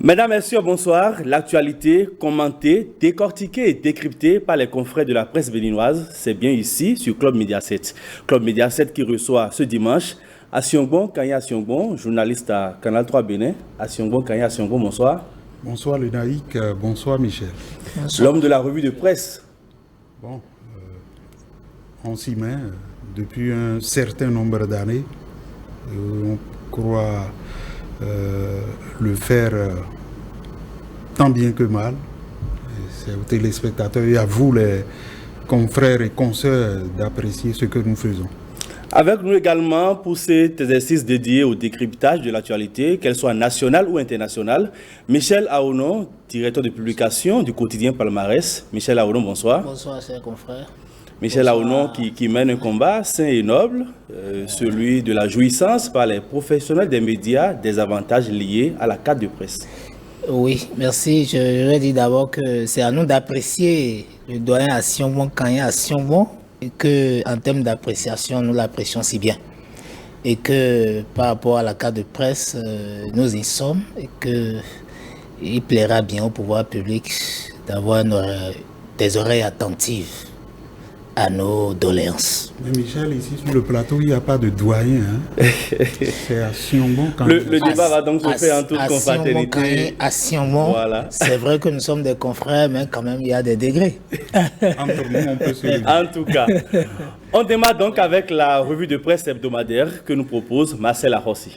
Mesdames, Messieurs, bonsoir. L'actualité commentée, décortiquée et décryptée par les confrères de la presse béninoise, c'est bien ici sur Club Média 7. Club Média 7 qui reçoit ce dimanche Asiongbon Kanya Asiongbon, journaliste à Canal 3 Bénin. Asiongbon Kanya Asiongbon, bonsoir. Bonsoir Lunaïque, bonsoir Michel. L'homme de la revue de presse. Bon, on s'y met depuis un certain nombre d'années. On croit le faire tant bien que mal. C'est aux téléspectateurs et à vous, les confrères et consoeurs, d'apprécier ce que nous faisons. Avec nous également pour cet exercice dédié au décryptage de l'actualité, qu'elle soit nationale ou internationale, Michel Aonon, directeur de publication du quotidien Palmarès. Michel Aonon, bonsoir. Bonsoir, chers confrères. Michel Aonon qui mène un combat sain et noble, celui de la jouissance par les professionnels des médias des avantages liés à la carte de presse. Oui, merci. Je vais dire d'abord que c'est à nous d'apprécier le doyen Asiongbon Kanya Asiongbon et qu'en termes d'appréciation, nous l'apprécions si bien. Et que par rapport à la carte de presse, nous y sommes et qu'il plaira bien au pouvoir public d'avoir des oreilles attentives à nos doléances. Mais Michel, ici sur le plateau, il n'y a pas de doyen. Hein? C'est Asiongbon Kanya. Le débat va donc se faire en toute confraternité. Asiongbon, voilà. C'est vrai que nous sommes des confrères, mais quand même, il y a des degrés. Entre nous, on peut se le dire. En tout cas, on démarre donc avec la revue de presse hebdomadaire que nous propose Marcel Arossi.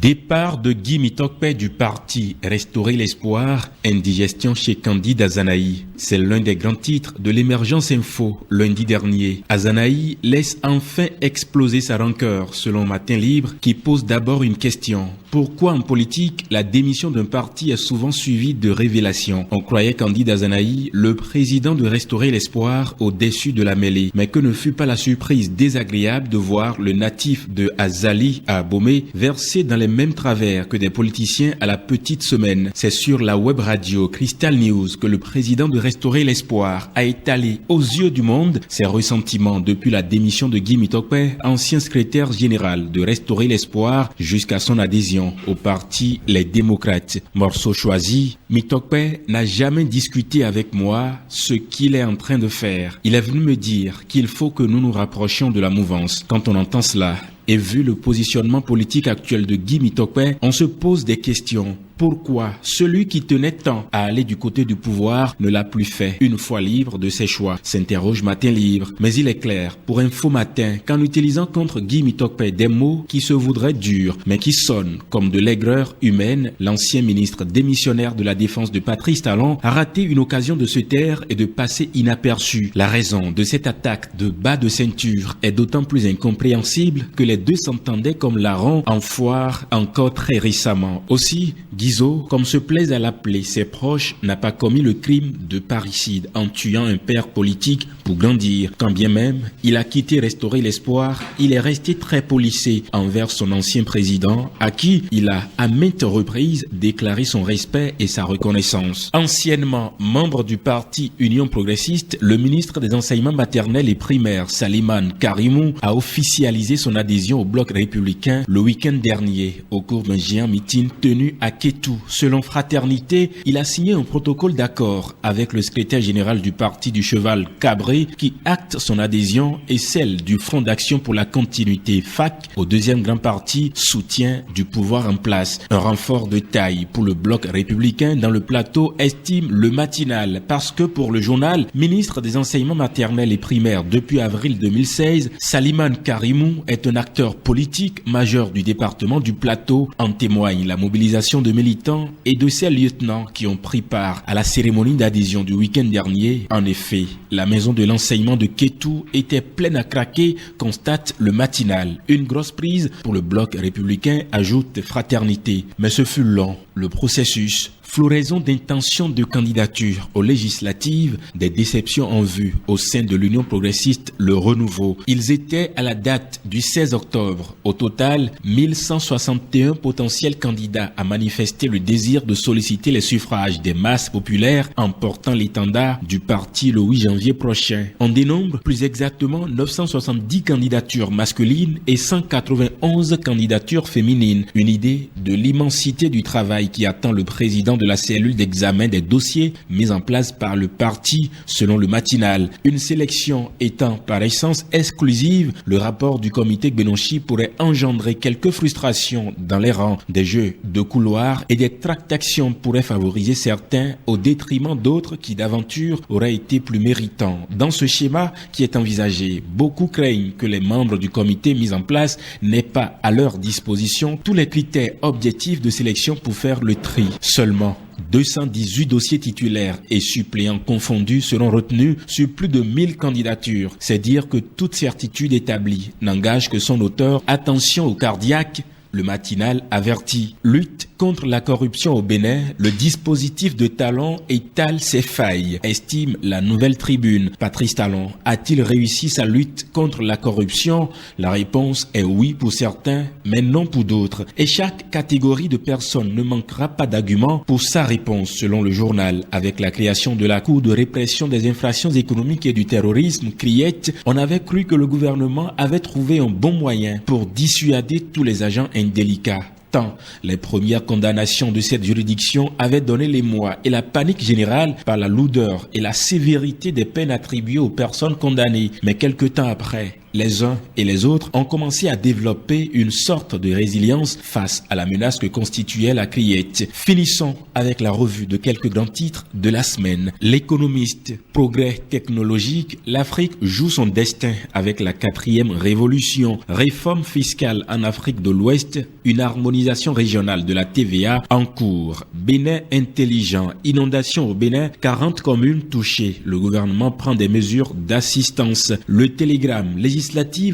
Départ de Guy Mitokpe du parti Restaurer l'espoir, indigestion chez Candide Azanaï. C'est l'un des grands titres de l'Émergence Info lundi dernier. Azanaï laisse enfin exploser sa rancœur, selon Matin Libre, qui pose d'abord une question. Pourquoi en politique, la démission d'un parti est souvent suivie de révélations? On croyait Candide Azanaï, le président de Restaurer l'espoir, au-dessus de la mêlée. Mais que ne fut pas la surprise désagréable de voir le natif de Azali à Abomey versé dans les mêmes travers que des politiciens à la petite semaine. C'est sur la web radio Crystal News que le président de Restaurer l'espoir a étalé aux yeux du monde ses ressentiments depuis la démission de Guy Mitokpe, ancien secrétaire général de Restaurer l'espoir, jusqu'à son adhésion au parti Les Démocrates. Morceau choisi, Mitokpe n'a jamais discuté avec moi ce qu'il est en train de faire. Il est venu me dire qu'il faut que nous nous rapprochions de la mouvance. Quand on entend cela, et vu le positionnement politique actuel de Guy Mitokpe, on se pose des questions. Pourquoi celui qui tenait tant à aller du côté du pouvoir ne l'a plus fait une fois libre de ses choix, s'interroge Matin Libre. Mais il est clair, pour Info Matin, qu'en utilisant contre Guy Mitokpe des mots qui se voudraient durs, mais qui sonnent comme de l'aigreur humaine, l'ancien ministre démissionnaire de la Défense de Patrice Talon a raté une occasion de se taire et de passer inaperçu. La raison de cette attaque de bas de ceinture est d'autant plus incompréhensible que les deux s'entendaient comme larrons en foire encore très récemment. Aussi, Guizot, comme se plaisent à l'appeler ses proches, n'a pas commis le crime de parricide en tuant un père politique pour grandir. Quand bien même il a quitté Restaurer l'espoir, il est resté très policé envers son ancien président, à qui il a à maintes reprises déclaré son respect et sa reconnaissance. Anciennement membre du parti Union progressiste, le ministre des Enseignements maternels et primaires, Salimane Karimou, a officialisé son adhésion au bloc républicain le week-end dernier, au cours d'un géant meeting tenu à Kétou. Selon Fraternité, il a signé un protocole d'accord avec le secrétaire général du parti du Cheval Cabré qui acte son adhésion et celle du Front d'action pour la continuité FAC au deuxième grand parti soutien du pouvoir en place. Un renfort de taille pour le bloc républicain dans le plateau, estime le Matinal, parce que pour le journal, ministre des Enseignements maternels et primaires depuis avril 2016, Salimane Karimou est un acteur politique majeur du département du Plateau. En témoigne la mobilisation de militants et de ces lieutenants qui ont pris part à la cérémonie d'adhésion du week-end dernier. En effet, la maison de l'enseignement de Kétou était pleine à craquer, constate le Matinal. Une grosse prise pour le bloc républicain, ajoute Fraternité. Mais ce fut long le processus. Floraison d'intentions de candidature aux législatives, des déceptions en vue au sein de l'Union progressiste Le Renouveau. Ils étaient à la date du 16 octobre. Au total, 1161 potentiels candidats à manifester le désir de solliciter les suffrages des masses populaires en portant l'étendard du parti le 8 janvier prochain. On dénombre plus exactement 970 candidatures masculines et 191 candidatures féminines. Une idée de l'immensité du travail qui attend le président de la cellule d'examen des dossiers mise en place par le parti selon le matinal. Une sélection étant par essence exclusive, le rapport du comité Gbenochi pourrait engendrer quelques frustrations dans les rangs. Des jeux de couloir et des tractations pourraient favoriser certains au détriment d'autres qui d'aventure auraient été plus méritants. Dans ce schéma qui est envisagé, beaucoup craignent que les membres du comité mis en place n'aient pas à leur disposition tous les critères objectifs de sélection pour faire le tri. Seulement 218 dossiers titulaires et suppléants confondus seront retenus sur plus de 1000 candidatures. C'est dire que toute certitude établie n'engage que son auteur. Attention au cardiaque. Le matinal avertit. Lutte contre la corruption au Bénin, le dispositif de Talon étale ses failles, estime la Nouvelle Tribune. Patrice Talon a-t-il réussi sa lutte contre la corruption? La réponse est oui pour certains, mais non pour d'autres. Et chaque catégorie de personnes ne manquera pas d'arguments pour sa réponse, selon le journal. Avec la création de la Cour de répression des infractions économiques et du terrorisme, CRIET, on avait cru que le gouvernement avait trouvé un bon moyen pour dissuader tous les agents indélicats. Tant les premières condamnations de cette juridiction avaient donné l'émoi et la panique générale par la lourdeur et la sévérité des peines attribuées aux personnes condamnées. Mais quelque temps après, les uns et les autres ont commencé à développer une sorte de résilience face à la menace que constituait la CRIET. Finissons avec la revue de quelques grands titres de la semaine. L'économiste, progrès technologique, l'Afrique joue son destin avec la 4e révolution. Réforme fiscale en Afrique de l'Ouest, une harmonisation régionale de la TVA en cours. Bénin intelligent, inondation au Bénin, 40 communes touchées. Le gouvernement prend des mesures d'assistance. Le télégramme législatif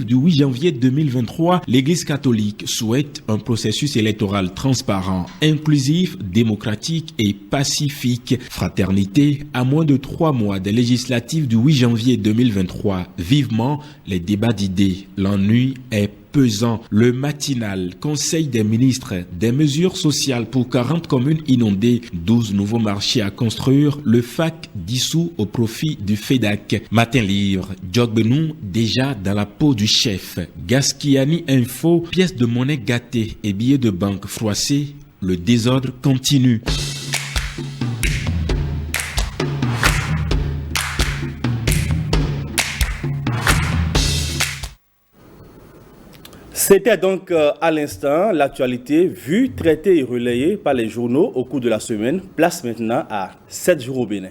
du 8 janvier 2023, l'Église catholique souhaite un processus électoral transparent, inclusif, démocratique et pacifique. Fraternité, à moins de 3 mois des législatives du 8 janvier 2023. Vivement les débats d'idées. L'ennui est pesant. Le matinal, Conseil des ministres, des mesures sociales pour 40 communes inondées, 12 nouveaux marchés à construire, le FAC dissous au profit du FEDAC. Matin livre, Djogbenou déjà dans la peau du chef. Gaskiani Info, pièces de monnaie gâtées et billets de banque froissés, le désordre continue. C'était donc à l'instant l'actualité vue, traitée et relayée par les journaux au cours de la semaine. Place maintenant à 7 jours au Bénin.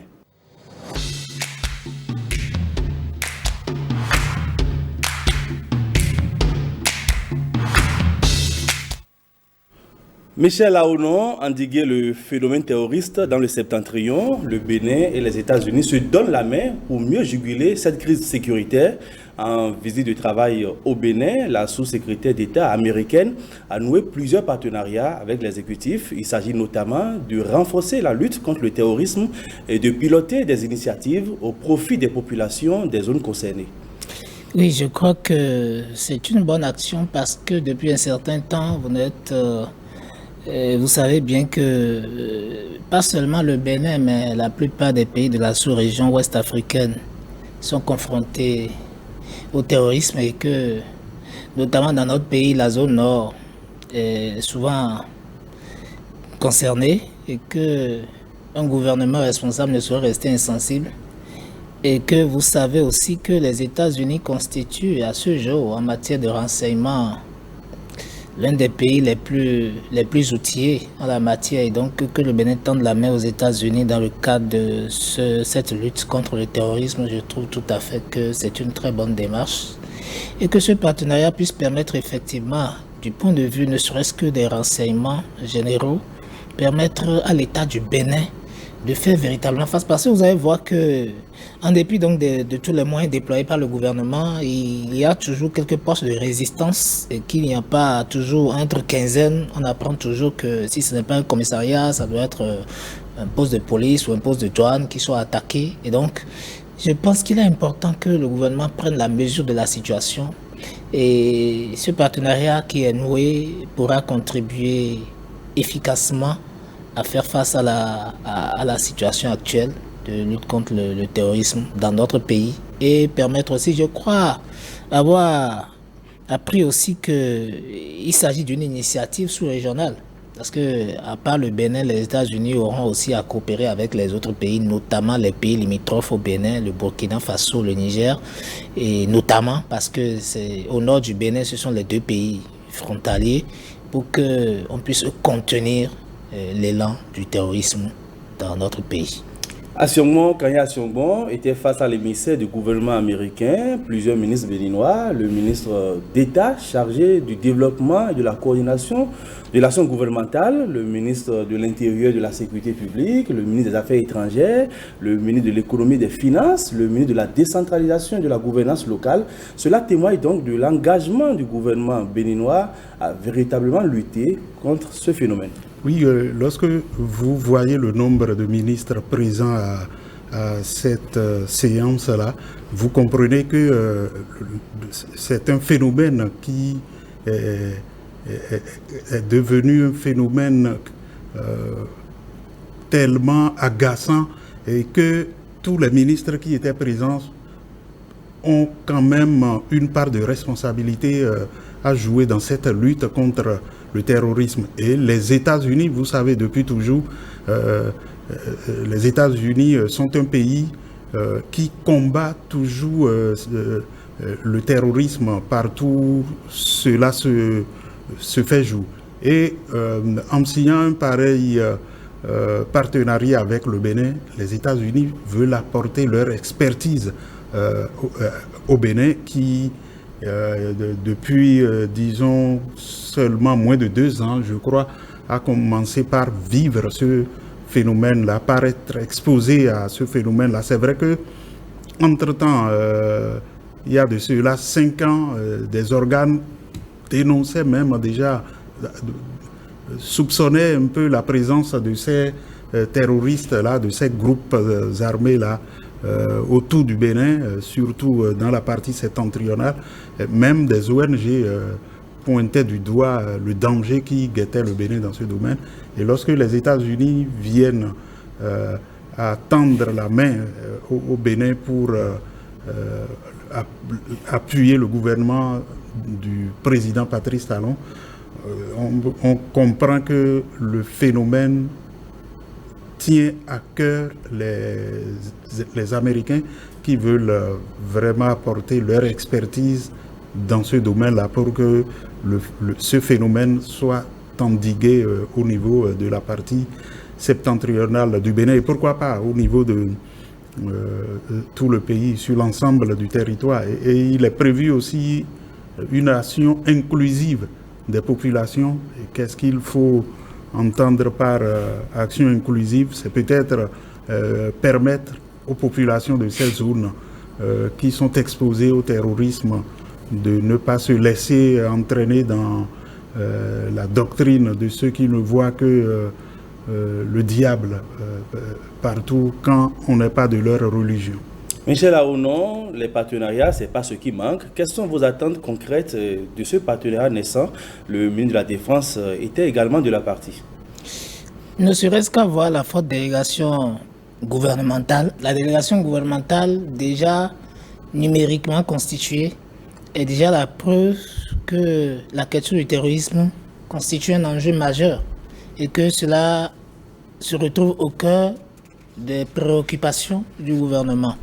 Michel Aonon endiguait le phénomène terroriste dans le septentrion. Le Bénin et les États-Unis se donnent la main pour mieux juguler cette crise sécuritaire. En visite de travail au Bénin, la sous-secrétaire d'État américaine a noué plusieurs partenariats avec l'exécutif. Il s'agit notamment de renforcer la lutte contre le terrorisme et de piloter des initiatives au profit des populations des zones concernées. Oui, je crois que c'est une bonne action parce que depuis un certain temps, vous savez bien que pas seulement le Bénin, mais la plupart des pays de la sous-région ouest africaine sont confrontés au terrorisme et que, notamment dans notre pays, la zone nord est souvent concernée et que un gouvernement responsable ne saurait rester insensible. Et que vous savez aussi que les États-Unis constituent à ce jour en matière de renseignement l'un des pays les plus outillés en la matière, et donc que le Bénin tende la main aux États-Unis dans le cadre de cette lutte contre le terrorisme, je trouve tout à fait que c'est une très bonne démarche et que ce partenariat puisse permettre effectivement, du point de vue ne serait-ce que des renseignements généraux, permettre à l'État du Bénin de faire véritablement face. Parce que vous allez voir que, en dépit donc de tous les moyens déployés par le gouvernement, il y a toujours quelques postes de résistance et qu'il n'y a pas toujours entre quinzaines. On apprend toujours que si ce n'est pas un commissariat, ça doit être un poste de police ou un poste de douane qui soit attaqué. Et donc, je pense qu'il est important que le gouvernement prenne la mesure de la situation. Et ce partenariat qui est noué pourra contribuer efficacement à faire face à la situation actuelle de lutte contre le terrorisme dans notre pays et permettre aussi, je crois, avoir appris aussi qu'il s'agit d'une initiative sous-régionale. Parce que, à part le Bénin, les États-Unis auront aussi à coopérer avec les autres pays, notamment les pays limitrophes au Bénin, le Burkina Faso, le Niger, et notamment parce que c'est au nord du Bénin, ce sont les deux pays frontaliers, pour qu'on puisse contenir l'élan du terrorisme dans notre pays. Kanya Asiongbon était face à l'émissaire du gouvernement américain, plusieurs ministres béninois, le ministre d'État chargé du développement et de la coordination de l'action gouvernementale, le ministre de l'Intérieur et de la Sécurité publique, le ministre des Affaires étrangères, le ministre de l'Économie et des Finances, le ministre de la décentralisation et de la gouvernance locale. Cela témoigne donc de l'engagement du gouvernement béninois à véritablement lutter contre ce phénomène. Oui, lorsque vous voyez le nombre de ministres présents à cette séance-là, vous comprenez que c'est un phénomène qui est devenu un phénomène tellement agaçant et que tous les ministres qui étaient présents ont quand même une part de responsabilité à jouer dans cette lutte contre le terrorisme. Et les États-Unis, vous savez, depuis toujours, les États-Unis sont un pays qui combat toujours le terrorisme partout cela se fait jour. Et en signant un pareil partenariat avec le Bénin, les États-Unis veulent apporter leur expertise au Bénin qui depuis, disons, seulement moins de 2 ans, je crois, a commencé par vivre ce phénomène-là, par être exposé à ce phénomène-là. C'est vrai que, entre-temps, il y a de cela 5 ans, des organes dénonçaient même déjà, soupçonnaient un peu la présence de ces terroristes-là, de ces groupes armés-là, autour du Bénin, surtout dans la partie septentrionale. Même des ONG pointaient du doigt le danger qui guettait le Bénin dans ce domaine. Et lorsque les États-Unis viennent à tendre la main au Bénin pour appuyer le gouvernement du président Patrice Talon, on comprend que le phénomène tient à cœur les Américains qui veulent vraiment apporter leur expertise dans ce domaine-là pour que ce phénomène soit endigué au niveau de la partie septentrionale du Bénin et pourquoi pas au niveau de tout le pays, sur l'ensemble du territoire. Et il est prévu aussi une action inclusive des populations. Et qu'est-ce qu'il faut entendre par action inclusive? C'est peut-être permettre aux populations de ces zones qui sont exposées au terrorisme de ne pas se laisser entraîner dans la doctrine de ceux qui ne voient que le diable partout quand on n'est pas de leur religion. Michel Aounon, les partenariats, ce n'est pas ce qui manque. Quelles sont vos attentes concrètes de ce partenariat naissant? Le ministre de la Défense était également de la partie. Ne serait-ce qu'à voir la forte délégation gouvernementale. La délégation gouvernementale, déjà numériquement constituée, est déjà la preuve que la question du terrorisme constitue un enjeu majeur et que cela se retrouve au cœur des préoccupations du gouvernement.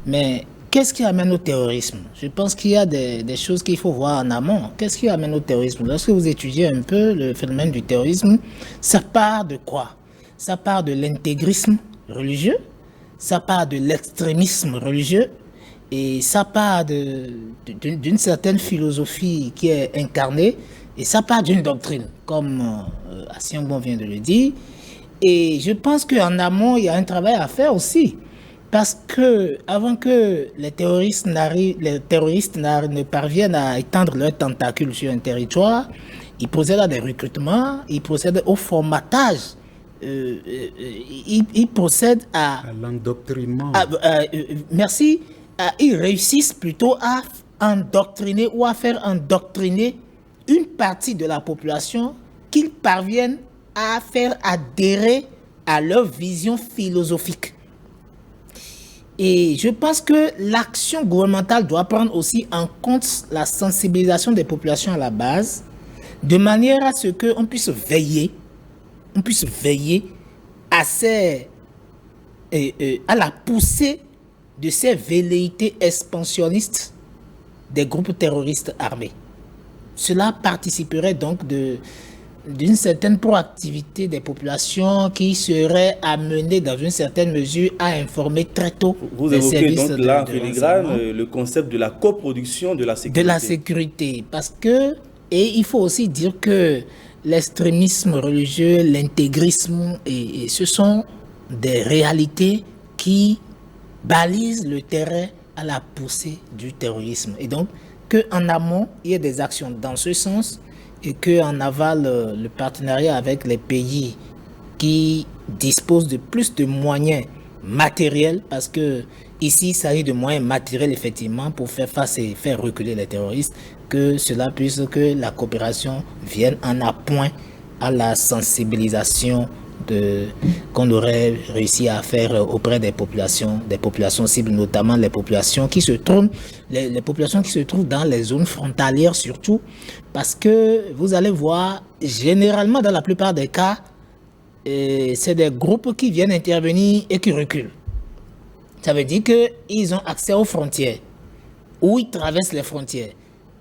Mais qu'est-ce qui amène au terrorisme? Je pense qu'il y a des choses qu'il faut voir en amont. Qu'est-ce qui amène au terrorisme? Lorsque vous étudiez un peu le phénomène du terrorisme, ça part de quoi? Ça part de l'intégrisme religieux, ça part de l'extrémisme religieux, et ça part d'une certaine philosophie qui est incarnée, et ça part d'une doctrine, comme Asiongbon vient de le dire. Et je pense qu'en amont, il y a un travail à faire aussi. Parce que avant que les terroristes ne parviennent à étendre leurs tentacules sur un territoire, ils procèdent à des recrutements, ils procèdent au formatage, ils procèdent à l'endoctrinement. Merci. Ils réussissent plutôt à endoctriner ou à faire endoctriner une partie de la population qu'ils parviennent à faire adhérer à leur vision philosophique. Et je pense que l'action gouvernementale doit prendre aussi en compte la sensibilisation des populations à la base, de manière à ce qu'on puisse veiller, à la poussée de ces velléités expansionnistes des groupes terroristes armés. Cela participerait donc d'une certaine proactivité des populations qui serait amenée dans une certaine mesure à informer très tôt les services donc là, en filigrane, le concept de la coproduction de la sécurité. De la sécurité, parce que, et il faut aussi dire que l'extrémisme religieux, l'intégrisme, et ce sont des réalités qui balisent le terrain à la poussée du terrorisme. Et donc, qu'en amont, il y ait des actions dans ce sens, et qu'en aval, le partenariat avec les pays qui disposent de plus de moyens matériels, parce que ici, il s'agit de moyens matériels, effectivement, pour faire face et faire reculer les terroristes, que cela puisse, que la coopération vienne en appoint à la sensibilisation qu'on aurait réussi à faire auprès des populations cibles, notamment les populations qui se trouvent, les populations qui se trouvent dans les zones frontalières surtout, parce que vous allez voir, généralement dans la plupart des cas, c'est des groupes qui viennent intervenir et qui reculent. Ça veut dire qu'ils ont accès aux frontières, ou ils traversent les frontières.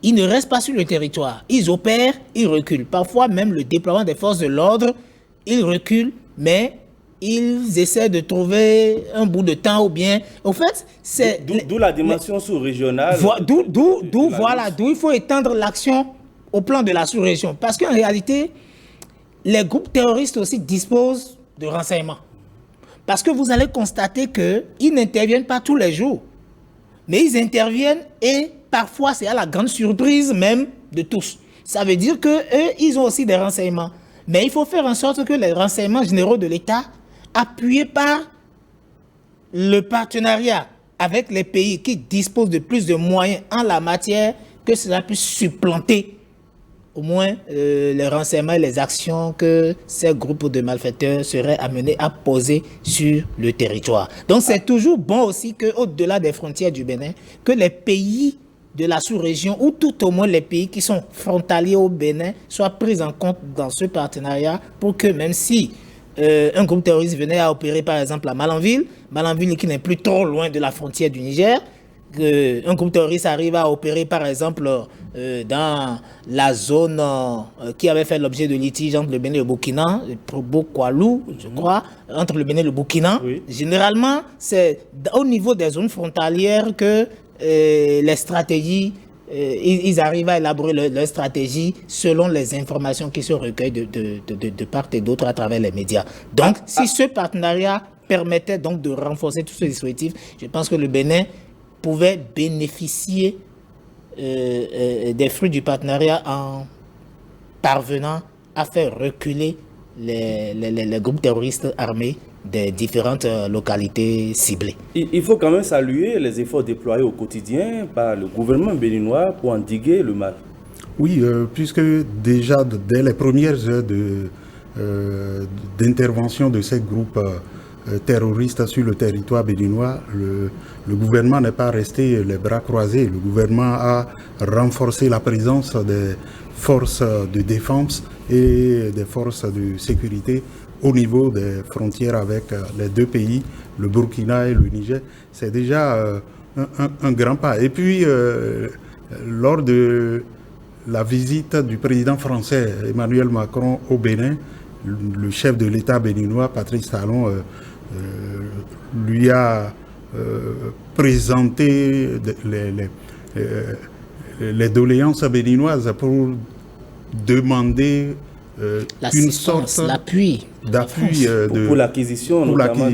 Ils ne restent pas sur le territoire, ils opèrent, ils reculent. Parfois même le déploiement des forces de l'ordre, ils reculent, mais ils essaient de trouver un bout de temps ou bien... Au fait, c'est... D'où la dimension sous-régionale. D'où il faut étendre l'action au plan de la sous-région. Parce qu'en réalité, les groupes terroristes aussi disposent de renseignements. Parce que vous allez constater qu'ils n'interviennent pas tous les jours. Mais ils interviennent et parfois c'est à la grande surprise même de tous. Ça veut dire qu'eux, ils ont aussi des renseignements. Mais il faut faire en sorte que les renseignements généraux de l'État, appuyés par le partenariat avec les pays qui disposent de plus de moyens en la matière, que cela puisse supplanter au moins les renseignements et les actions que ces groupes de malfaiteurs seraient amenés à poser sur le territoire. Donc c'est toujours bon aussi qu'au-delà des frontières du Bénin, que les pays de la sous-région, ou tout au moins les pays qui sont frontaliers au Bénin, soient pris en compte dans ce partenariat pour que même si un groupe terroriste venait à opérer par exemple à Malanville qui n'est plus trop loin de la frontière du Niger, un groupe terroriste arrive à opérer par exemple dans la zone qui avait fait l'objet de litiges entre le Bénin et le Burkina, Probo-Koualou, je crois, entre le Bénin et le Burkina. Oui. Généralement, c'est au niveau des zones frontalières que les stratégies, ils arrivent à élaborer leur stratégie selon les informations qui se recueillent de part et d'autre à travers les médias. Donc, si ce partenariat permettait donc de renforcer tout ce dispositif, je pense que le Bénin pouvait bénéficier des fruits du partenariat en parvenant à faire reculer les groupes terroristes armés des différentes localités ciblées. Il faut quand même saluer les efforts déployés au quotidien par le gouvernement béninois pour endiguer le mal. Oui, puisque déjà dès les premières heures d'intervention de ces groupes terroristes sur le territoire béninois, le gouvernement n'est pas resté les bras croisés. Le gouvernement a renforcé la présence des forces de défense et des forces de sécurité au niveau des frontières avec les deux pays, le Burkina et le Niger. C'est déjà un grand pas. Et puis, lors de la visite du président français Emmanuel Macron au Bénin, le chef de l'État béninois, Patrice Talon, lui a présenté les doléances béninoises pour demander une sorte d'appui pour l'acquisition, notamment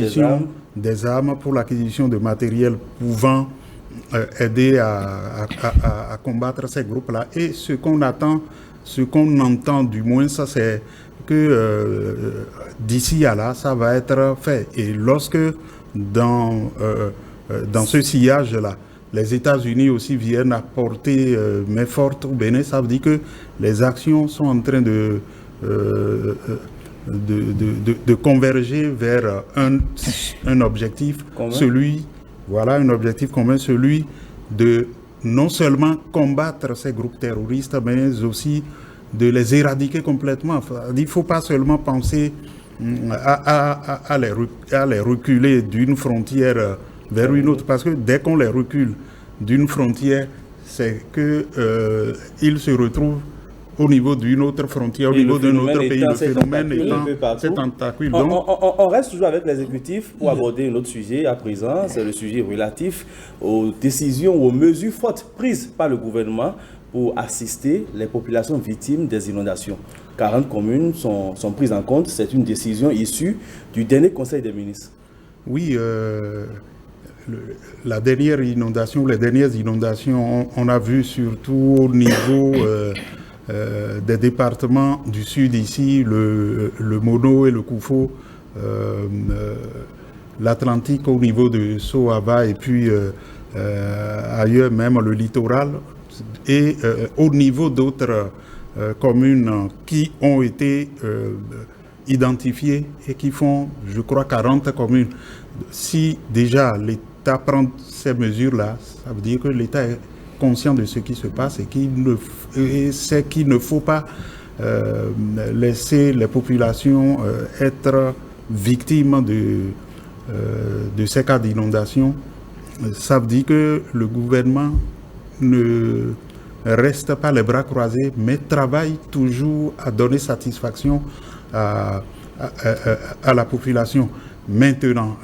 des armes, pour l'acquisition de matériel pouvant aider à combattre ces groupes-là. Et ce qu'on attend, ce qu'on entend du moins, ça c'est que d'ici à là, ça va être fait. Et lorsque dans ce sillage-là, les États-Unis aussi viennent apporter main forte au Bénin, ça veut dire que les actions sont en train de converger vers un objectif commun. Un objectif commun, celui de non seulement combattre ces groupes terroristes, mais aussi de les éradiquer complètement. Il ne faut pas seulement penser à les reculer d'une frontière vers une autre, parce que dès qu'on les recule d'une frontière, c'est qu'ils se retrouvent au niveau d'une autre frontière, au niveau d'un autre pays. Le phénomène étant ces tentacules. On reste toujours avec l'exécutif pour aborder un autre sujet à présent. C'est le sujet relatif aux décisions ou aux mesures fortes prises par le gouvernement pour assister les populations victimes des inondations. 40 communes sont prises en compte. C'est une décision issue du dernier Conseil des ministres. Oui, la dernière inondation, les dernières inondations, on a vu surtout au niveau des départements du sud ici, le Mono et le Koufo, l'Atlantique au niveau de Soava et puis ailleurs même le littoral, et au niveau d'autres communes qui ont été identifiées et qui font, je crois, 40 communes. Si déjà l'État prend ces mesures-là, ça veut dire que l'État est conscient de ce qui se passe et c'est qu'il ne faut pas laisser les populations être victimes de ces cas d'inondation. Ça veut dire que le gouvernement ne reste pas les bras croisés, mais travaille toujours à donner satisfaction à la population. Maintenant,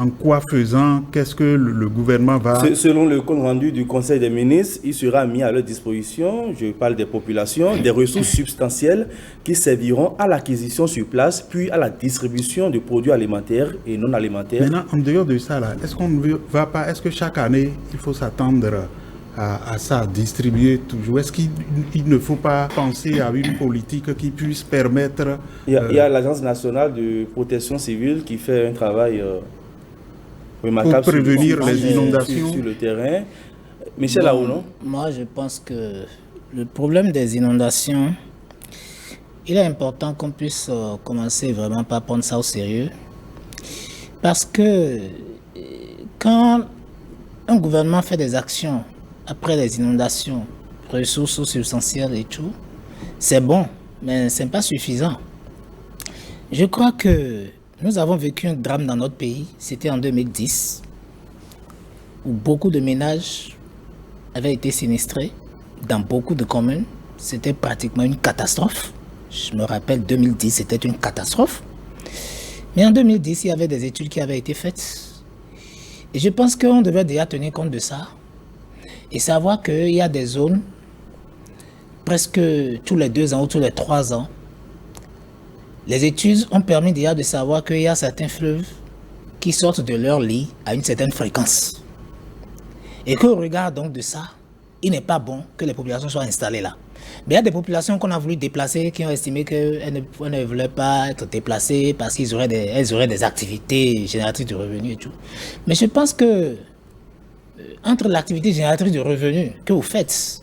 en quoi faisant, qu'est-ce que le gouvernement va... Selon le compte rendu du Conseil des ministres, il sera mis à leur disposition, je parle des populations, des ressources substantielles qui serviront à l'acquisition sur place, puis à la distribution de produits alimentaires et non alimentaires. Maintenant, en dehors de ça, là, est-ce qu'on ne va pas, est-ce que chaque année, il faut s'attendre à ça, distribuer toujours? Est-ce qu'il ne faut pas penser à une politique qui puisse permettre... Il y a l'Agence nationale de protection civile qui fait un travail... remarquable pour prévenir les inondations sur le terrain. Michel Aouno? Moi, je pense que le problème des inondations, il est important qu'on puisse commencer vraiment par prendre ça au sérieux. Parce que quand un gouvernement fait des actions après les inondations, ressources substantielles et tout, c'est bon, mais ce n'est pas suffisant. Je crois que nous avons vécu un drame dans notre pays, c'était en 2010, où beaucoup de ménages avaient été sinistrés dans beaucoup de communes. C'était pratiquement une catastrophe. Je me rappelle, 2010, c'était une catastrophe. Mais en 2010, il y avait des études qui avaient été faites. Et je pense qu'on devait déjà tenir compte de ça et savoir qu'il y a des zones, presque tous les 2 ans ou tous les 3 ans, les études ont permis déjà de savoir qu'il y a certains fleuves qui sortent de leur lit à une certaine fréquence. Et qu'au regard donc de ça, il n'est pas bon que les populations soient installées là. Mais il y a des populations qu'on a voulu déplacer, qui ont estimé qu'elles ne voulaient pas être déplacées parce qu'elles auraient des activités génératrices de revenus et tout. Mais je pense que entre l'activité génératrice de revenus que vous faites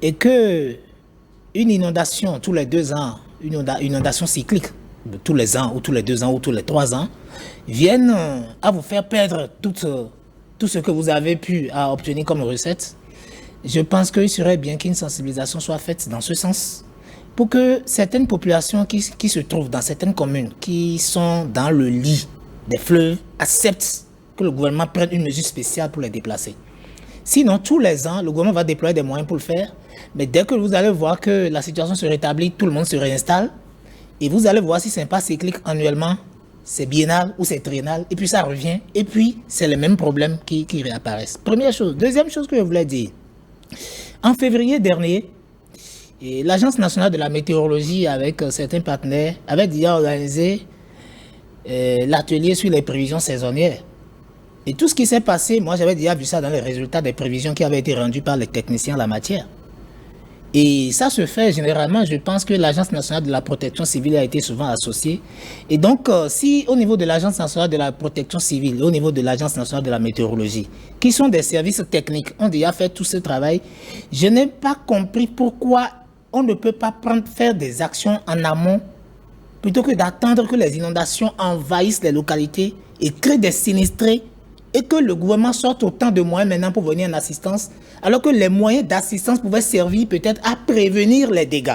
et que une inondation tous les 2 ans, une inondation cyclique de tous les ans ou tous les 2 ans ou tous les 3 ans viennent à vous faire perdre tout ce que vous avez pu obtenir comme recette, je pense qu'il serait bien qu'une sensibilisation soit faite dans ce sens pour que certaines populations qui se trouvent dans certaines communes, qui sont dans le lit des fleuves, acceptent que le gouvernement prenne une mesure spéciale pour les déplacer. Sinon, tous les ans, le gouvernement va déployer des moyens pour le faire, mais dès que vous allez voir que la situation se rétablit, tout le monde se réinstalle, et vous allez voir si ce n'est pas cyclique annuellement, c'est biennal ou c'est triennal, et puis ça revient, et puis c'est les mêmes problèmes qui réapparaissent. Première chose. Deuxième chose que je voulais dire, en février dernier, Et l'Agence nationale de la météorologie, avec certains partenaires, avait déjà organisé l'atelier sur les prévisions saisonnières. Et tout ce qui s'est passé, moi j'avais déjà vu ça dans les résultats des prévisions qui avaient été rendues par les techniciens en la matière. Et ça se fait généralement, je pense que l'Agence nationale de la protection civile a été souvent associée. Et donc, si au niveau de l'Agence nationale de la protection civile et au niveau de l'Agence nationale de la météorologie, qui sont des services techniques, ont déjà fait tout ce travail, je n'ai pas compris pourquoi on ne peut pas faire des actions en amont plutôt que d'attendre que les inondations envahissent les localités et créent des sinistrés et que le gouvernement sorte autant de moyens maintenant pour venir en assistance, alors que les moyens d'assistance pouvaient servir peut-être à prévenir les dégâts.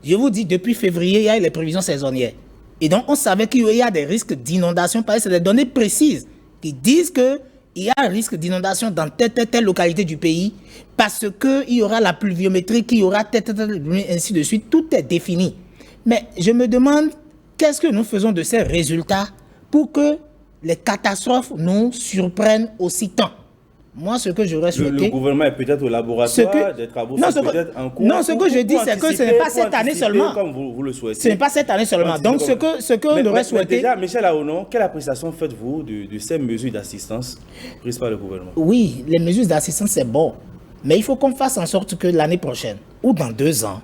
Je vous dis, depuis février, il y a les prévisions saisonnières. Et donc, on savait qu'il y a des risques d'inondation, parce que c'est des données précises qui disent qu'il y a un risque d'inondation dans telle localité du pays, parce qu'il y aura la pluviométrie, qu'il y aura ainsi de suite. Tout est défini. Mais je me demande, qu'est-ce que nous faisons de ces résultats pour que les catastrophes nous surprennent aussitôt? Moi, ce que j'aurais souhaité... Le gouvernement est peut-être au laboratoire, des travaux sont peut-être en cours. Non, ce que je dis, c'est que ce n'est pas cette année seulement. Comme vous le souhaitez. Ce n'est pas cette année seulement. Donc, ce que j'aurais souhaité... Déjà, Michel Aonon, quelle appréciation faites-vous de ces mesures d'assistance prises par le gouvernement? Oui, les mesures d'assistance, c'est bon. Mais il faut qu'on fasse en sorte que l'année prochaine, ou dans 2 ans,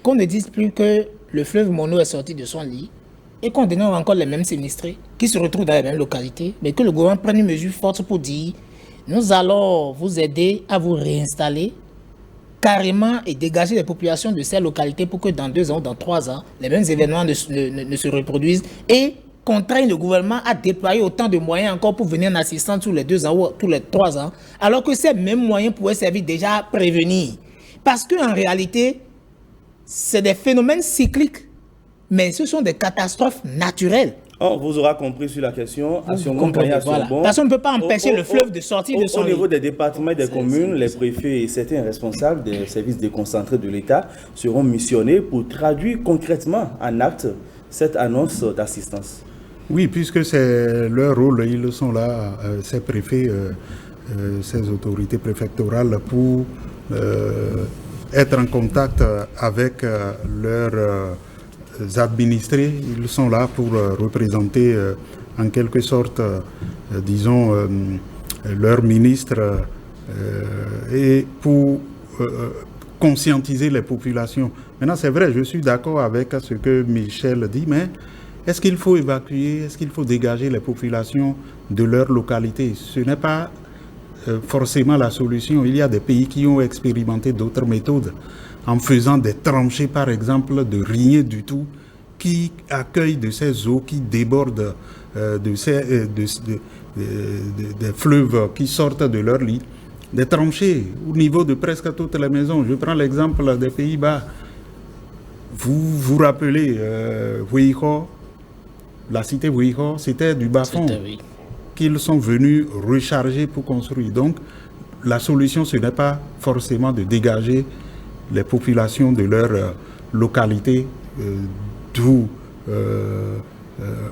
qu'on ne dise plus que le fleuve Mono est sorti de son lit et qu'on dénonce encore les mêmes sinistrés qui se retrouvent dans les mêmes localités, mais que le gouvernement prenne une mesure forte pour dire nous allons vous aider à vous réinstaller carrément et dégager les populations de ces localités pour que dans 2 ans ou dans 3 ans, les mêmes événements ne se reproduisent et contraignent le gouvernement à déployer autant de moyens encore pour venir en assistance tous les 2 ans ou tous les 3 ans, alors que ces mêmes moyens pourraient servir déjà à prévenir. Parce qu'en réalité, c'est des phénomènes cycliques, mais ce sont des catastrophes naturelles. On vous aura compris sur la question. Voilà. Parce qu'on ne peut pas empêcher le fleuve de sortir de son lit. Au niveau des départements et des communes, les préfets et certains responsables des services déconcentrés de l'État seront missionnés pour traduire concrètement en acte cette annonce d'assistance. Oui, puisque c'est leur rôle, ils sont là, ces préfets, ces autorités préfectorales, pour être en contact avec leurs administrés. Ils sont là pour représenter en quelque sorte, disons, leurs ministres et pour conscientiser les populations. Maintenant, c'est vrai, je suis d'accord avec ce que Michel dit, mais est-ce qu'il faut évacuer, est-ce qu'il faut dégager les populations de leur localité? Ce n'est pas forcément la solution. Il y a des pays qui ont expérimenté d'autres méthodes en faisant des tranchées, par exemple, de rien du tout, qui accueillent de ces eaux qui débordent des fleuves qui sortent de leur lit. Des tranchées au niveau de presque toutes les maisons. Je prends l'exemple des Pays-Bas. Vous vous rappelez, Weiho, la cité Weiho, c'était du bas-fond qu'ils sont venus recharger pour construire. Donc, la solution, ce n'est pas forcément de dégager les populations de leur localité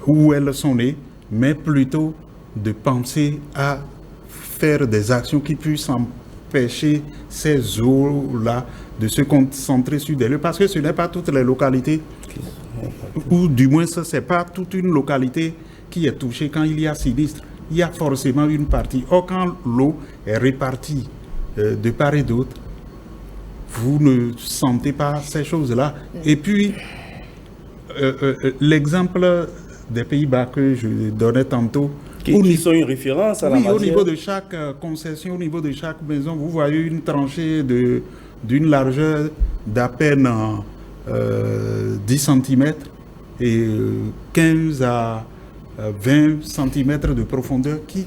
où elles sont nées, mais plutôt de penser à faire des actions qui puissent empêcher ces eaux-là de se concentrer sur des lieux, parce que ce n'est pas toutes les localités, ou du moins ce n'est pas toute une localité qui est touchée quand il y a sinistre. Il y a forcément une partie. Or, quand l'eau est répartie de part et d'autre, vous ne sentez pas ces choses-là. Et puis, l'exemple des Pays-Bas que je donnais tantôt, qui sont une référence à la matière. Au niveau de chaque concession, au niveau de chaque maison, vous voyez une tranchée d'une largeur d'à peine 10 cm et 15 à 20 cm de profondeur qui,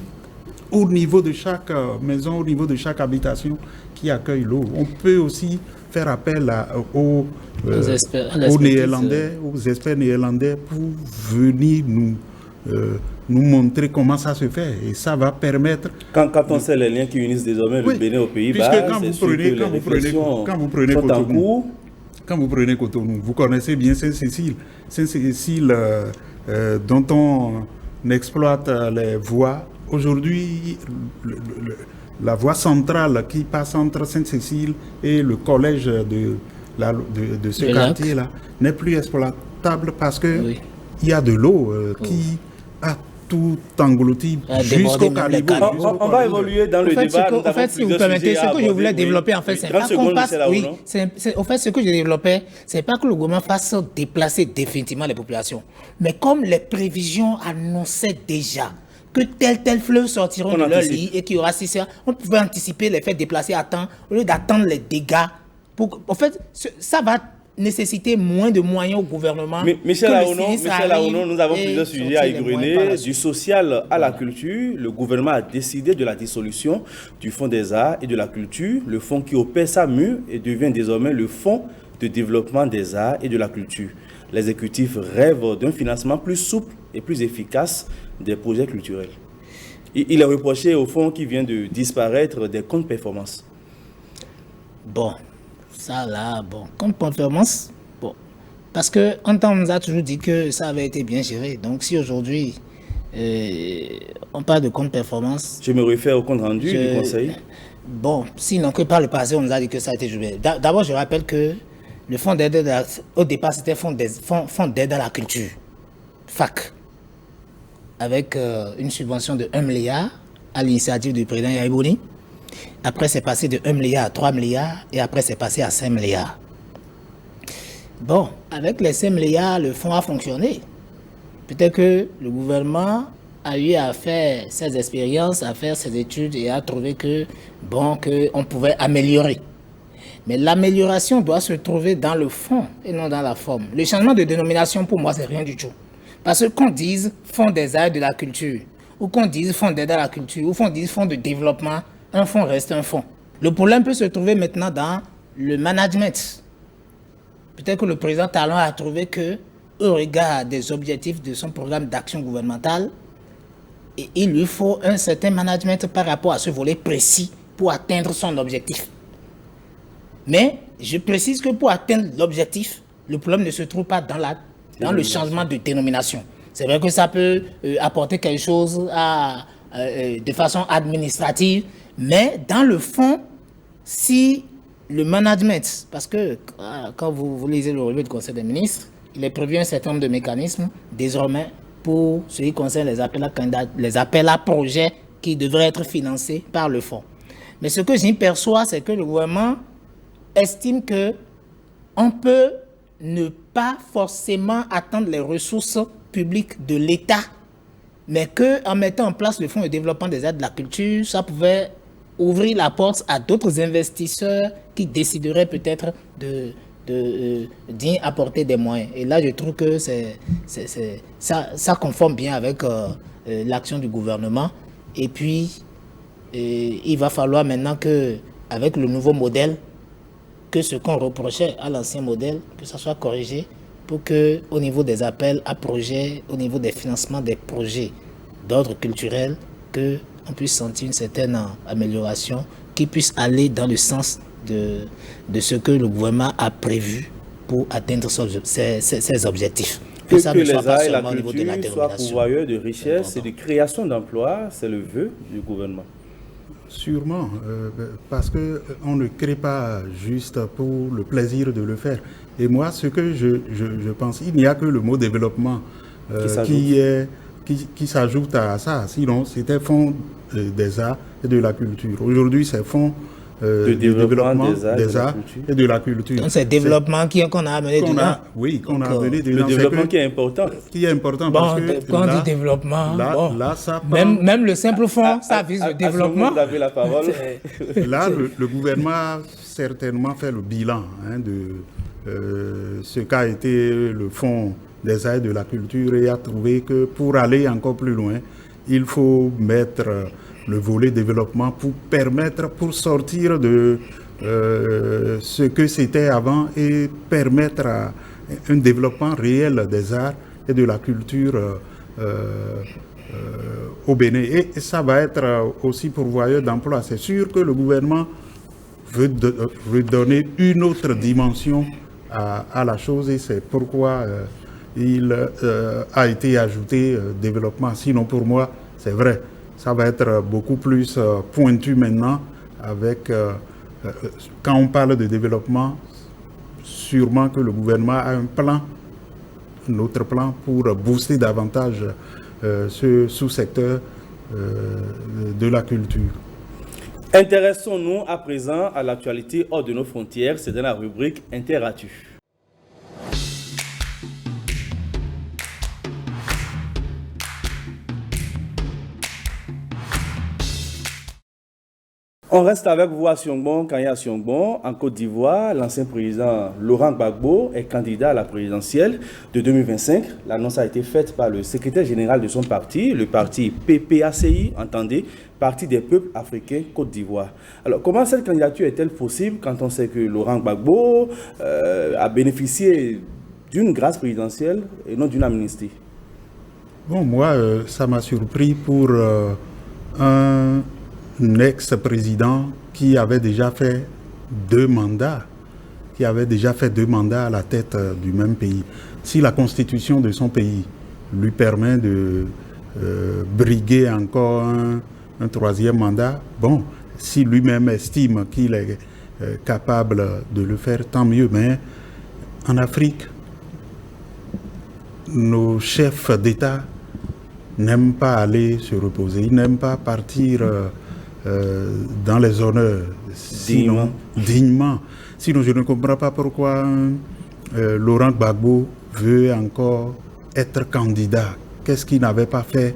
au niveau de chaque maison, au niveau de chaque habitation qui accueille l'eau. On peut aussi faire appel aux Néerlandais, aux experts néerlandais pour venir nous montrer comment ça se fait. Et ça va permettre... Quand on sait les liens qui unissent désormais le Bénin aux Pays-Bas, quand vous prenez Cotonou, vous connaissez bien Saint-Cécile. Saint-Cécile, dont on exploite les voies. Aujourd'hui, la voie centrale qui passe entre Sainte-Cécile et le collège de de ce quartier-là n'est plus exploitable parce que il y a de l'eau qui a tout englouti jusqu'au caniveau. On va évoluer dans le débat. En fait, si vous permettez, ce que je voulais développer, en fait, c'est pas qu'on passe... En fait, ce que je développais, c'est pas que le gouvernement fasse déplacer définitivement les populations. Mais comme les prévisions annonçaient déjà que tel fleuve sortiront de leur lit et qu'il y aura on pouvait anticiper les faits déplacer à temps au lieu d'attendre les dégâts. En fait, ça va nécessiter moins de moyens au gouvernement. Michel Aonon, nous avons plusieurs sujets à égrener. Du social à la culture, le gouvernement a décidé de la dissolution du Fonds des arts et de la culture, le fonds qui opère sa mue et devient désormais le Fonds de développement des arts et de la culture. L'exécutif rêve d'un financement plus souple et plus efficace des projets culturels. Il est reproché au fond qui vient de disparaître des comptes performance. Bon, ça là, compte performance, parce qu'en temps on nous a toujours dit que ça avait été bien géré. Donc si aujourd'hui on parle de compte performance... Je me réfère au compte rendu du conseil. Bon, sinon que par le passé on nous a dit que ça a été joué. D'abord je rappelle que le fonds d'aide, au départ c'était fonds d'aide à la culture, FAC, avec une subvention de 1 milliard à l'initiative du président Yahibouni. Après, c'est passé de 1 milliard à 3 milliards et après, c'est passé à 5 milliards. Bon, avec les 5 milliards, le fonds a fonctionné. Peut-être que le gouvernement a eu à faire ses expériences, à faire ses études et a trouvé que, qu'on pouvait améliorer. Mais l'amélioration doit se trouver dans le fond et non dans la forme. Le changement de dénomination, pour moi, c'est rien du tout. Parce que qu'on dise fonds des arts et de la culture, ou qu'on dise fonds d'aide à la culture, ou qu'on dise fonds de développement, un fonds reste un fonds. Le problème peut se trouver maintenant dans le management. Peut-être que le président Talon a trouvé que, au regard des objectifs de son programme d'action gouvernementale, il lui faut un certain management par rapport à ce volet précis pour atteindre son objectif. Mais je précise que pour atteindre l'objectif, le problème ne se trouve pas dans le changement de dénomination. C'est vrai que ça peut apporter quelque chose de façon administrative, mais dans le fond, si le management, parce que quand vous lisez le relevé du Conseil des ministres, il est prévu un certain nombre de mécanismes désormais pour ce qui concerne les appels à projets qui devraient être financés par le fonds. Mais ce que j'y perçois, c'est que le gouvernement estime qu'on peut ne pas forcément attendre les ressources publiques de l'État, mais qu'en mettant en place le fonds de développement des aides de la culture, ça pouvait ouvrir la porte à d'autres investisseurs qui décideraient peut-être d'y apporter des moyens. Et là, je trouve que ça conforme bien avec l'action du gouvernement. Et puis, il va falloir maintenant qu'avec le nouveau modèle, que ce qu'on reprochait à l'ancien modèle, que ça soit corrigé pour qu'au niveau des appels à projets, au niveau des financements des projets d'ordre culturel, qu'on puisse sentir une certaine amélioration qui puisse aller dans le sens de ce que le gouvernement a prévu pour atteindre ses objectifs. Que les arts et la culture soient pourvoyeurs de richesse et de création d'emplois, c'est le vœu du gouvernement. Sûrement, parce qu'on ne crée pas juste pour le plaisir de le faire. Et moi, ce que je pense, il n'y a que le mot développement qui s'ajoute à ça. Sinon, c'était fonds des arts et de la culture. Aujourd'hui, c'est fonds de développement des arts et de la culture. Donc, c'est le développement qu'on a amené dedans. Oui, qu'on a amené dedans. Le développement qui est important. Qui est important parce que quand on dit développement, là, ça prend... même le simple fonds, ça vise le développement. Vous avez la parole. Là, le gouvernement a certainement fait le bilan de ce qu'a été le fonds des arts et de la culture et a trouvé que pour aller encore plus loin, il faut mettre le volet développement pour sortir de ce que c'était avant et permettre un développement réel des arts et de la culture au Bénin. Et ça va être aussi pourvoyeur d'emplois. C'est sûr que le gouvernement veut redonner une autre dimension à la chose et c'est pourquoi il a été ajouté développement. Sinon, pour moi, c'est vrai. Ça va être beaucoup plus pointu maintenant avec... quand on parle de développement, sûrement que le gouvernement a un autre plan pour booster davantage ce sous-secteur de la culture. Intéressons-nous à présent à l'actualité hors de nos frontières. C'est dans la rubrique Interactu. On reste avec vous à Siongbon, Kanya Siongbon. En Côte d'Ivoire, l'ancien président Laurent Gbagbo est candidat à la présidentielle de 2025. L'annonce a été faite par le secrétaire général de son parti, le parti PPACI, entendez, Parti des peuples africains Côte d'Ivoire. Alors, comment cette candidature est-elle possible quand on sait que Laurent Gbagbo a bénéficié d'une grâce présidentielle et non d'une amnistie? Bon, moi, ça m'a surpris pour un ex-président qui avait déjà fait 2 mandats, à la tête du même pays. Si la constitution de son pays lui permet de briguer encore un 3e mandat, bon, si lui-même estime qu'il est capable de le faire, tant mieux. Mais en Afrique, nos chefs d'État n'aiment pas aller se reposer, ils n'aiment pas partir dans les honneurs dignement. Sinon, je ne comprends pas pourquoi Laurent Gbagbo veut encore être candidat. Qu'est-ce qu'il n'avait pas fait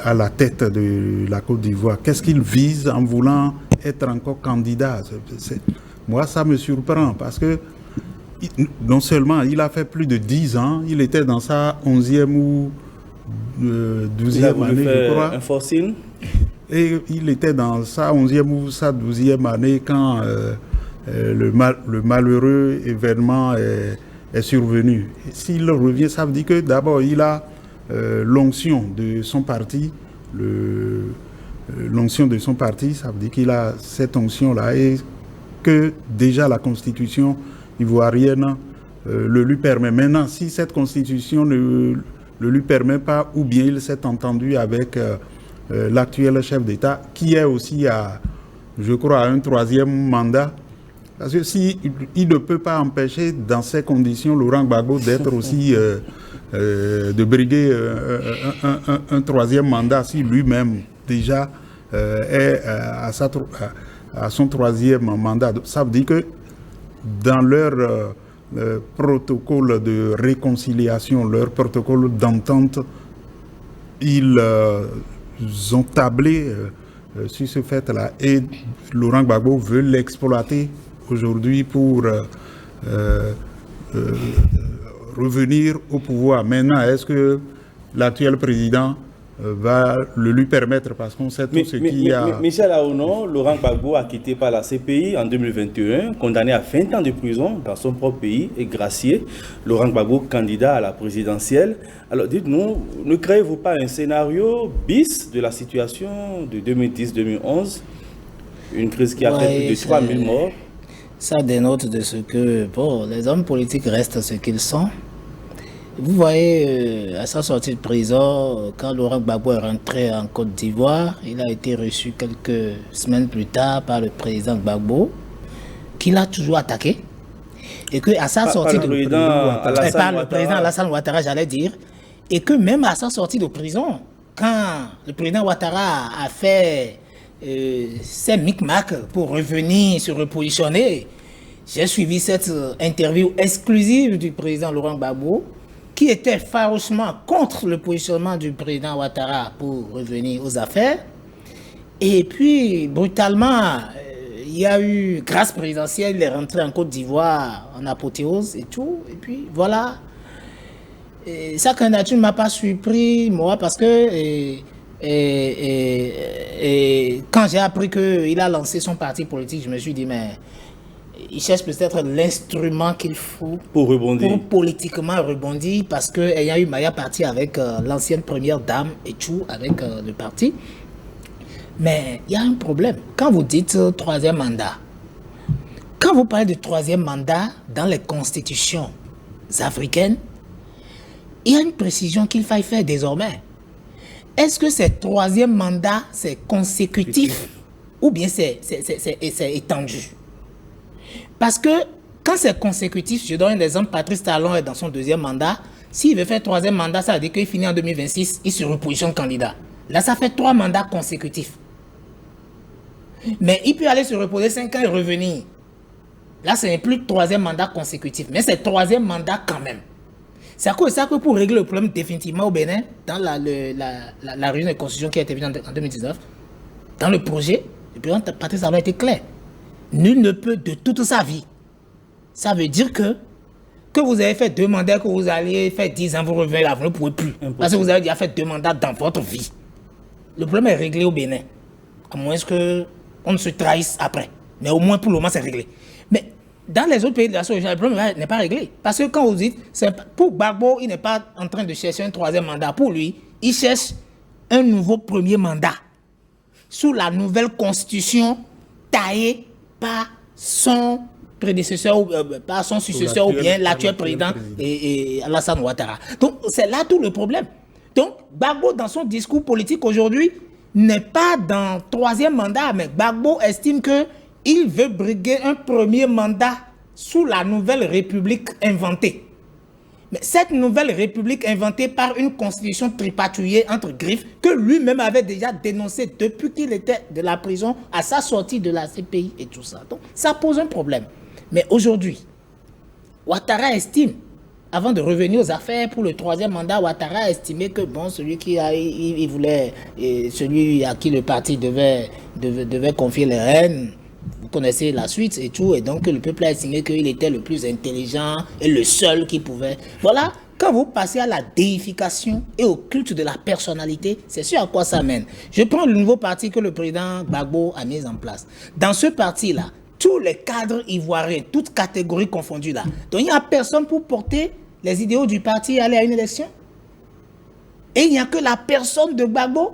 à la tête de la Côte d'Ivoire? Qu'est-ce qu'il vise en voulant être encore candidat? Moi, ça me surprend parce que non seulement il a fait plus de 10 ans, il était dans sa 11e ou 12e année, je crois. Un forcing. Et il était dans sa 11e ou sa 12e année quand le malheureux événement est survenu. S'il revient, ça veut dire que d'abord il a l'onction de son parti. L'onction de son parti, ça veut dire qu'il a cette onction-là et que déjà la constitution ivoirienne le lui permet. Maintenant, si cette constitution ne le lui permet pas, ou bien il s'est entendu avec l'actuel chef d'État, qui est aussi je crois, à un 3e mandat. Parce que si il ne peut pas empêcher, dans ces conditions, Laurent Gbagbo d'être aussi, de briguer un 3e mandat, si lui-même déjà est à son 3e mandat. Ça veut dire que dans leur protocole de réconciliation, leur protocole d'entente, ils ont tablé sur ce fait-là. Et Laurent Gbagbo veut l'exploiter aujourd'hui pour revenir au pouvoir. Maintenant, est-ce que l'actuel président va le lui permettre, parce qu'on sait tout ce qu'il y a... Michel Aono, Laurent Gbagbo, acquitté par la CPI en 2021, condamné à 20 ans de prison dans son propre pays et gracié. Laurent Gbagbo, candidat à la présidentielle. Alors dites-nous, ne créez-vous pas un scénario bis de la situation de 2010-2011, une crise qui a fait plus de 3000 morts? Ça dénote de ce que les hommes politiques restent ce qu'ils sont. Vous voyez, à sa sortie de prison, quand Laurent Gbagbo est rentré en Côte d'Ivoire, il a été reçu quelques semaines plus tard par le président Gbagbo, qui l'a toujours attaqué. Et que à sa sortie de prison, par le président Alassane Ouattara, j'allais dire, et que même à sa sortie de prison, quand le président Ouattara a fait ses micmacs pour revenir se repositionner, j'ai suivi cette interview exclusive du président Laurent Gbagbo, qui était farouchement contre le positionnement du président Ouattara pour revenir aux affaires. Et puis, brutalement, il y a eu grâce présidentielle, il est rentré en Côte d'Ivoire en apothéose et tout. Et puis, voilà. Et sa candidature ne m'a pas surpris, moi, parce que quand j'ai appris qu'il a lancé son parti politique, je me suis dit, mais il cherche peut-être l'instrument qu'il faut pour rebondir, pour politiquement rebondir, parce qu'il y a eu Maya parti avec l'ancienne première dame et tout, avec le parti. Mais il y a un problème. Quand vous dites 3e mandat, quand vous parlez de 3e mandat dans les constitutions africaines, il y a une précision qu'il faille faire désormais. Est-ce que c'est 3e mandat, c'est consécutif ou bien c'est étendu? Parce que quand c'est consécutif, je donne un exemple, Patrice Talon est dans son 2e mandat. S'il veut faire 3e mandat, ça veut dire qu'il finit en 2026, il se repositionne candidat. Là, ça fait 3 mandats consécutifs. Mais il peut aller se reposer 5 ans et revenir. Là, ce n'est plus 3e mandat consécutif, mais c'est 3e mandat quand même. C'est à cause de ça que pour régler le problème définitivement au Bénin, dans la réunion de constitution qui a été faite en 2019, dans le projet, le président Patrice Talon a été clair. Nul ne peut de toute sa vie. Ça veut dire que vous avez fait 2 mandats, que vous allez faire 10 ans, vous revenez là, vous ne pouvez plus. Impossible. Parce que vous avez déjà fait 2 mandats dans votre vie. Le problème est réglé au Bénin. À moins qu'on ne se trahisse après. Mais au moins pour le moment, c'est réglé. Mais dans les autres pays de la sous-région, le problème n'est pas réglé. Parce que quand vous dites, pour Gbagbo, il n'est pas en train de chercher un 3e mandat. Pour lui, il cherche un nouveau 1er mandat. Sous la nouvelle constitution taillée par son prédécesseur, par son successeur ou bien l'actuel président et Alassane Ouattara. Donc, c'est là tout le problème. Donc, Gbagbo, dans son discours politique aujourd'hui, n'est pas dans 3e mandat, mais Gbagbo estime qu'il veut briguer un 1er mandat sous la nouvelle république inventée. Mais cette nouvelle république inventée par une constitution tripatouillée entre griffes que lui-même avait déjà dénoncé depuis qu'il était de la prison à sa sortie de la CPI et tout ça. Donc, ça pose un problème. Mais aujourd'hui, Ouattara estime, avant de revenir aux affaires pour le 3e mandat, Ouattara a estimé que bon, celui à qui le parti devait confier les rênes, vous connaissez la suite et tout, et donc le peuple a estimé qu'il était le plus intelligent et le seul qui pouvait. Voilà, quand vous passez à la déification et au culte de la personnalité, c'est sûr à quoi ça mène. Je prends le nouveau parti que le président Gbagbo a mis en place. Dans ce parti-là, tous les cadres ivoiriens, toutes catégories confondues là. Donc il n'y a personne pour porter les idéaux du parti et aller à une élection. Et il n'y a que la personne de Gbagbo,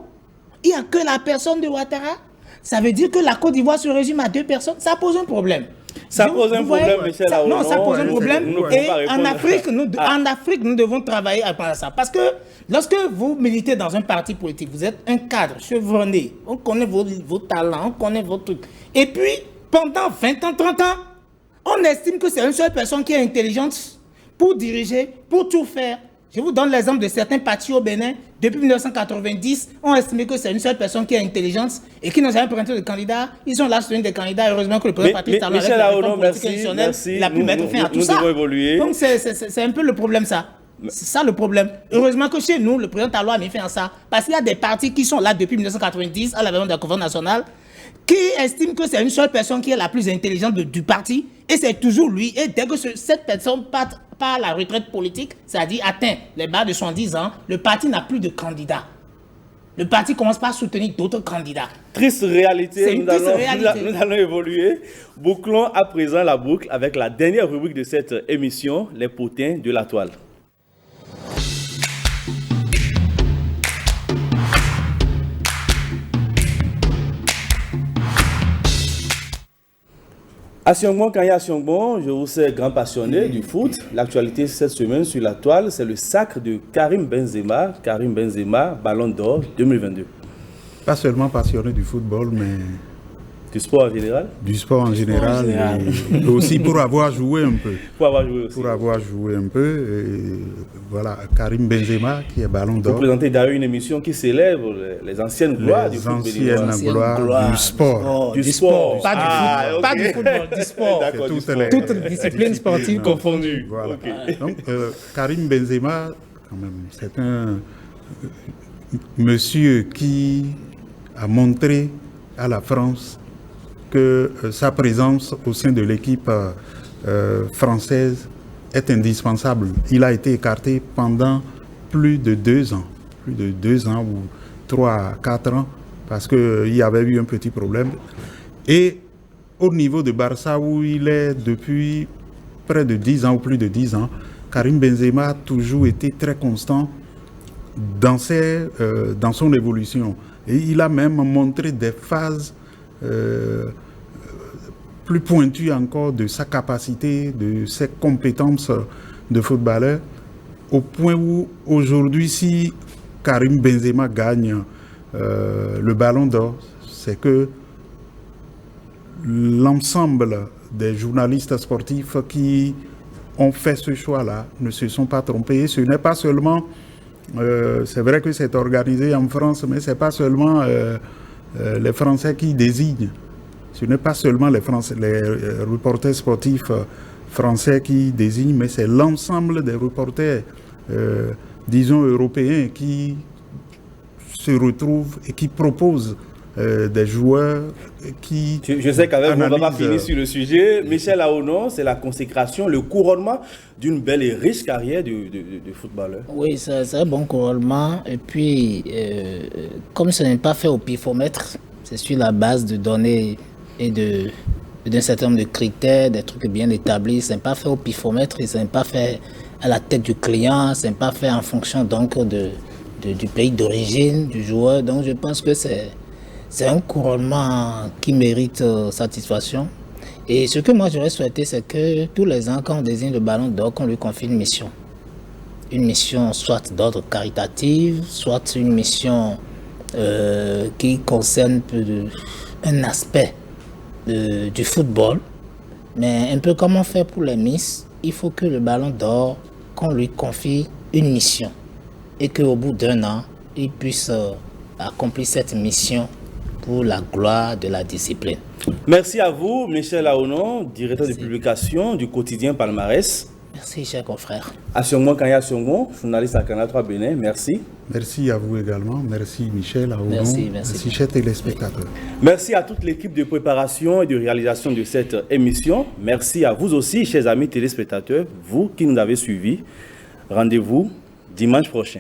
il n'y a que la personne de Ouattara. Ça veut dire que la Côte d'Ivoire se résume à 2 personnes. Ça pose un problème. Ça pose un problème, Michel Aoulon. Non, ça pose un problème. Et en Afrique, nous devons travailler à ça. Parce que lorsque vous militez dans un parti politique, vous êtes un cadre chevronné. On connaît vos talents, on connaît vos trucs. Et puis, pendant 20 ans, 30 ans, on estime que c'est une seule personne qui est intelligente pour diriger, pour tout faire. Je vous donne l'exemple de certains partis au Bénin. Depuis 1990, on estimé que c'est une seule personne qui est intelligente et qui n'a jamais présenté de candidat. Ils sont là sur une des candidats. Heureusement que le président Patrice Talon avec la réforme politique institutionnelle, il a pu mettre fin à tout ça. Donc c'est un peu le problème ça. C'est ça le problème. Heureusement que chez nous, le président Talon a mis fin à ça. Parce qu'il y a des partis qui sont là depuis 1990 à la réunion de la conférence nationale qui estiment que c'est une seule personne qui est la plus intelligente du parti et c'est toujours lui. Et dès que cette personne part à la retraite politique, c'est-à-dire atteint les barres de 70 ans, le parti n'a plus de candidat. Le parti commence pas à soutenir d'autres candidats. Triste réalité, nous allons évoluer. Bouclons à présent la boucle avec la dernière rubrique de cette émission, les potins de la toile. Asiongbon, Kanya Asiongbon, je vous sais grand passionné du foot. L'actualité cette semaine sur la toile, c'est le sacre de Karim Benzema. Karim Benzema, Ballon d'Or 2022. Pas seulement passionné du football, mais... Du sport en général? Du sport en général. Et aussi pour avoir joué un peu. Pour avoir joué aussi. Pour avoir joué un peu. Et voilà, Karim Benzema qui est Ballon d'Or. Vous présentez d'ailleurs une émission qui célèbre les anciennes gloires du football. Les anciennes gloires du sport. Du sport. Pas du football, du sport. Toutes les disciplines sportives confondues. Voilà. Okay. Donc, Karim Benzema, quand même, c'est un monsieur qui a montré à la France que sa présence au sein de l'équipe française est indispensable. Il a été écarté pendant plus de 2 ans. Plus de 2 ans ou 3 à 4 ans parce qu'il y avait eu un petit problème. Et au niveau de Barça où il est depuis près de 10 ans ou plus de 10 ans, Karim Benzema a toujours été très constant dans son évolution. Et il a même montré des phases plus pointues encore de sa capacité, de ses compétences de footballeur, au point où aujourd'hui, si Karim Benzema gagne le Ballon d'Or, c'est que l'ensemble des journalistes sportifs qui ont fait ce choix-là ne se sont pas trompés. Ce n'est pas seulement, c'est vrai que c'est organisé en France, mais ce n'est pas seulement les Français qui désignent. Ce n'est pas seulement les reporters sportifs français qui désignent, mais c'est l'ensemble des reporters, disons, européens qui se retrouvent et qui proposent des joueurs qui... Je sais qu'avec vous, on ne va pas finir sur le sujet. Michel Aonon, c'est la consécration, le couronnement d'une belle et riche carrière de footballeur. Oui, c'est un bon couronnement. Et puis, comme ce n'est pas fait au pifomètre, c'est sur la base de données et d'un certain nombre de critères, des trucs bien établis. Ce n'est pas fait au pifomètre, ce n'est pas fait à la tête du client, ce n'est pas fait en fonction donc du pays d'origine du joueur. Donc je pense que c'est un couronnement qui mérite satisfaction. Et ce que moi j'aurais souhaité, c'est que tous les ans, quand on désigne le ballon d'or, qu'on lui confie une mission. Une mission soit d'ordre caritatif, soit une mission qui concerne un aspect du football. Mais un peu comme on fait pour les Miss, il faut que le ballon d'or, qu'on lui confie une mission. Et qu'au bout d'un an, il puisse accomplir cette mission pour la gloire de la discipline. Merci à vous, Michel Aonon, directeur de publication du quotidien Palmarès. Merci, cher confrère. Asiongbo Kanya Asiongbo, journaliste à Canal 3 Bénin, merci. Merci à vous également. Merci Michel Aonon. Merci chers téléspectateurs. Merci à toute l'équipe de préparation et de réalisation de cette émission. Merci à vous aussi, chers amis téléspectateurs, vous qui nous avez suivis. Rendez-vous dimanche prochain.